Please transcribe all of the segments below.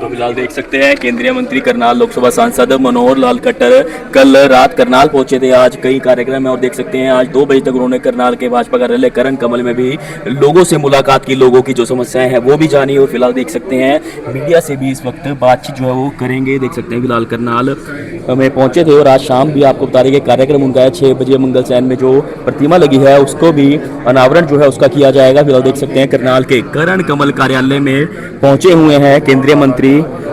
तो फिलहाल देख सकते हैं केंद्रीय मंत्री करनाल लोकसभा सांसद मनोहर लाल खट्टर कल रात करनाल पहुंचे थे। आज कई कार्यक्रम है और देख सकते हैं आज 2 बजे तक उन्होंने करनाल के भाजपा कार्यालय करण कमल में भी लोगों से मुलाकात की, लोगों की जो समस्याएं हैं वो भी जानी। और फिलहाल देख सकते हैं मीडिया से भी इस वक्त बातचीत जो है वो करेंगे। देख सकते हैं फिलहाल करनाल में पहुंचे थे और आज शाम भी आपको बता रहे कि कार्यक्रम उनका है 6 बजे मंगल सैन में जो प्रतिमा लगी है उसको भी अनावरण जो है उसका किया जाएगा। फिलहाल देख सकते हैं करनाल के करण कमल कार्यालय में पहुंचे हुए हैं केंद्रीय मंत्री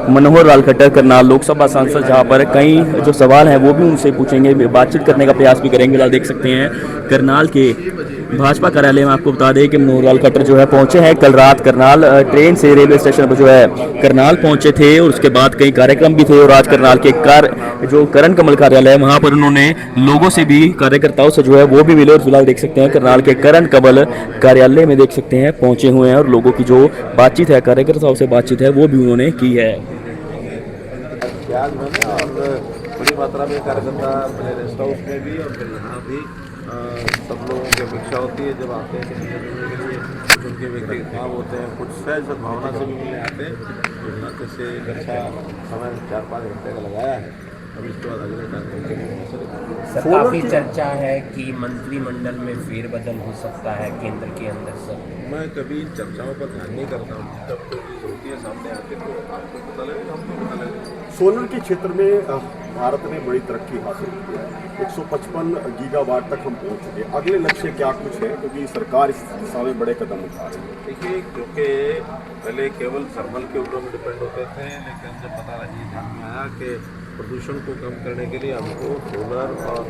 मनोहर लाल खट्टर, करनाल लोकसभा सांसद, जहां पर कई जो सवाल हैं वो भी उनसे पूछेंगे, बातचीत करने का प्रयास भी करेंगे। फिलहाल देख सकते हैं करनाल के भाजपा कार्यालय में आपको बता दें कि मनोहर लाल खट्टर जो है पहुंचे हैं कल रात करनाल ट्रेन से रेलवे स्टेशन पर जो है करनाल पहुंचे थे और उसके बाद कई कार्यक्रम भी थे। और आज करनाल के जो करण कमल कार्यालय है वहां पर उन्होंने लोगों से भी, कार्यकर्ताओं से जो है वो भी मिले। और फिलहाल देख सकते हैं करनाल के करण कमल कार्यालय में देख सकते हैं पहुंचे हुए हैं और लोगों की जो बातचीत है, कार्यकर्ताओं से बातचीत है वो भी उन्होंने की है। प्याज में और बड़ी मात्रा में कार्यकर्ता अपने रेस्ट हाउस में भी और फिर यहाँ भी सब लोगों की अपेक्षा होती है जब आते हैं किसी मिलने के लिए, कुछ उनके व्यक्तिगत काम होते हैं, कुछ सहज सद्भावना से भी मिलने आते हैं। तो इस नाते से एक अच्छा समय 4-5 घंटे का लगाया है। अब इसके बाद अगले कार्यक्रम के लिए सर काफ़ी चर्चा है कि मंत्रिमंडल में फेरबदल हो सकता है केंद्र के अंदर। सर मैं कभी चर्चाओं पर ध्यान नहीं करता हूँ, जब कोई चीज़ होती है सामने आके तो आपको पता लगेगा, हमको पता लगेगा। सोलर के क्षेत्र में भारत ने बड़ी तरक्की हासिल की है। 155 गीगावाट तक हम पहुंच चुके हैं। अगले लक्ष्य क्या कुछ है, क्योंकि सरकार इस दिशा में बड़े कदम उठा रही है। देखिए, क्योंकि पहले केवल थर्मल के ऊपर में डिपेंड होते थे, लेकिन जब पता ये ध्यान में आया कि प्रदूषण को कम करने के लिए हमको सोलर और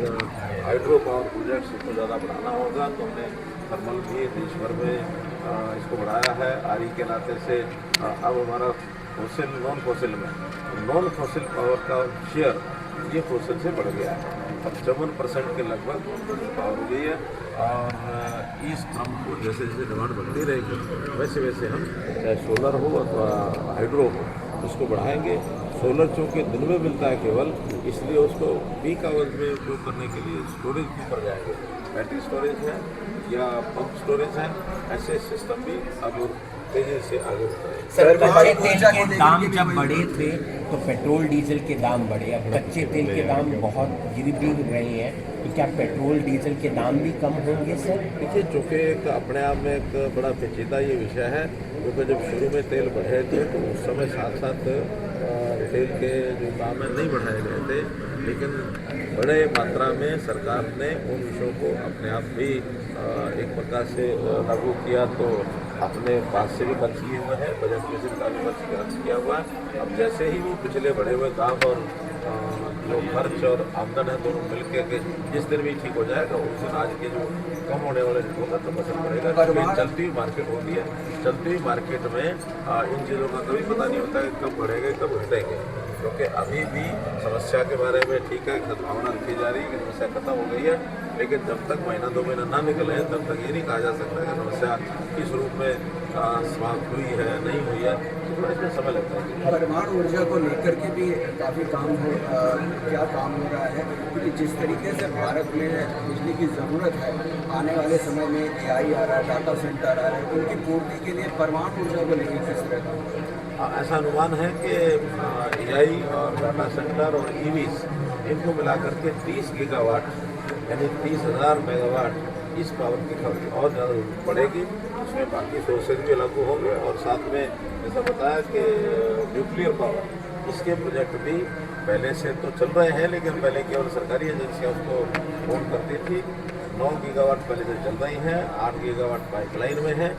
हाइड्रो पावर प्रोजेक्ट्स को ज़्यादा बढ़ाना होगा, तो हमने थर्मल भी देश भर में इसको बढ़ाया है। आरई के नाते से अब हमारा फोसिल नॉन फोसिल पावर का शेयर ये फोसिल से बढ़ गया है। अब 54% के लगभग पावर हो गई है। और इस क्रम को जैसे जैसे डिमांड बढ़ती रहेगी वैसे वैसे हम चाहे सोलर हो अथवा हाइड्रो हो उसको बढ़ाएंगे। सोलर चूँकि दिन में मिलता है केवल, इसलिए उसको पीक आवर्स में उपयोग करने के लिए स्टोरेज के ऊपर जाएंगे। बैटरी स्टोरेज है या पंप स्टोरेज है, ऐसे सिस्टम भी अब तेजी से आगे बढ़ रहे हैं। सर कच्चे तेल के दाम जब बढ़े थे तो पेट्रोल डीजल के दाम बढ़े, अब कच्चे तेल के दाम बहुत गिर भी रहे हैं, तो क्या पेट्रोल डीजल के दाम भी कम होंगे सर? देखिए, चूँकि एक अपने आप में एक बड़ा पेचीदा ये विषय है, क्योंकि जब शुरू में तेल बढ़े थे तो उस समय साथ साथ तेल के जो दाम है नहीं बढ़ाए गए थे, लेकिन बड़े मात्रा में सरकार ने उन विषयों को अपने आप भी एक प्रकार से लागू किया, तो अपने पास से भी खर्च किए हुए हैं, बजट में से काफ़ी खर्च किया हुआ है। अब जैसे ही वो पिछले बढ़े हुए दाम और जो खर्च और आमदन है दोनों मिलकर के जिस दिन भी ठीक हो जाएगा उस दिन आज के जो कम होने वाले होगा तो पसंद पड़ेगा। क्योंकि चलती हुई मार्केट होती है, चलती हुई मार्केट में इन चीज़ों का कभी पता नहीं होता है कब बढ़ेंगे कब घटेंगे। क्योंकि अभी भी समस्या के बारे में ठीक है, सद्भावना रखी जा रही है कि समस्या खत्म हो गई है, लेकिन जब तक महीना 2 महीना ना निकले तब तक ये नहीं कहा जा सकता कि समस्या किस रूप में समाप्त हुई है नहीं हुई है, तो इसमें समय लगता है। परमाणु ऊर्जा को लेकर के भी काफ़ी क्या काम हो रहा है, क्योंकि जिस तरीके से भारत में बिजली की ज़रूरत है, आने वाले समय में AI आ रहा है, डाटा सेंटर आ रहा है, उनकी पूर्ति के लिए परमाणु ऊर्जा को लेकर किस तरह का ऐसा अनुमान है कि AI और डाटा सेंटर और EVs इनको मिलाकर के 30 गीगावाट यानी 30,000 मेगावाट इस पावर की खपत और ज़्यादा पड़ेगी। उसमें बाकी सोर्सेज भी लागू होंगे और साथ में जैसा बताया कि न्यूक्लियर पावर इसके प्रोजेक्ट भी पहले से तो चल रहे हैं, लेकिन पहले केवल सरकारी एजेंसियाँ उसको ओन करती थी। 9 गीगावाट पहले से चल रही हैं, 8 गीगावाट पाइपलाइन में है,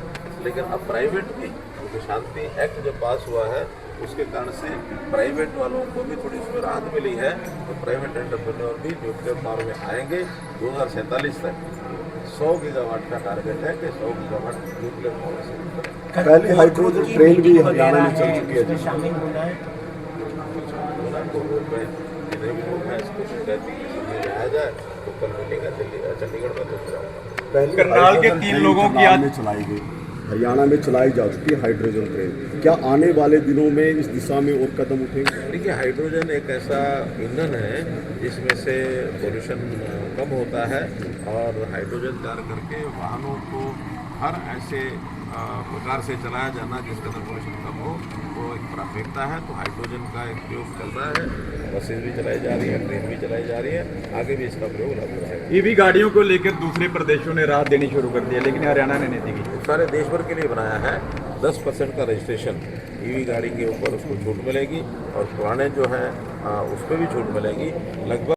लेकिन अब प्राइवेट भी शांति एक्ट जो पास हुआ है उसके कारण से प्राइवेट वालों को भी थोड़ी उसमें राहत मिली है, तो प्राइवेट एंटरप्रेन्योर भी न्यूक्लियर पावर में आएंगे। 2047 तक 100 गीगावाट का टारगेट है कि 100 गीगावाट न्यूक्लियर पावर से पहले हाइड्रोजन ट्रेन भी हरियाणा में चल चुकी है, शामिल होना है। जितने भी लोग हैं इसको शिकायत समझ आया जाए तो कल मीटिंग है चंडीगढ़ में तो जाऊँगा। करनाल के 3 लोगों की आज चलाई गई, हरियाणा में चलाई जा चुकी है हाइड्रोजन ट्रेन। क्या आने वाले दिनों में इस दिशा में और कदम उठेंगे? देखिए, हाइड्रोजन एक ऐसा ईंधन है जिसमें से पोल्यूशन कम होता है और हाइड्रोजन तैयार करके वाहनों को हर ऐसे प्रकार से चलाया जाना जिसका पोल्यूशन कम हो, वो एक प्राथमिकता फेंकता है, तो हाइड्रोजन का एक प्रयोग चल रहा है, बसेज भी चलाई जा रही है, ट्रेन भी चलाई जा रही है, आगे भी इसका प्रयोग लागू रहेगा। ईवी गाड़ियों को लेकर दूसरे प्रदेशों ने राहत देनी शुरू कर दी है, लेकिन हरियाणा ने नहीं दी। सारे देश भर के लिए बनाया है। 10% का रजिस्ट्रेशन ईवी गाड़ी के ऊपर उसको छूट मिलेगी और पुराने जो हैं उस पर भी छूट मिलेगी। लगभग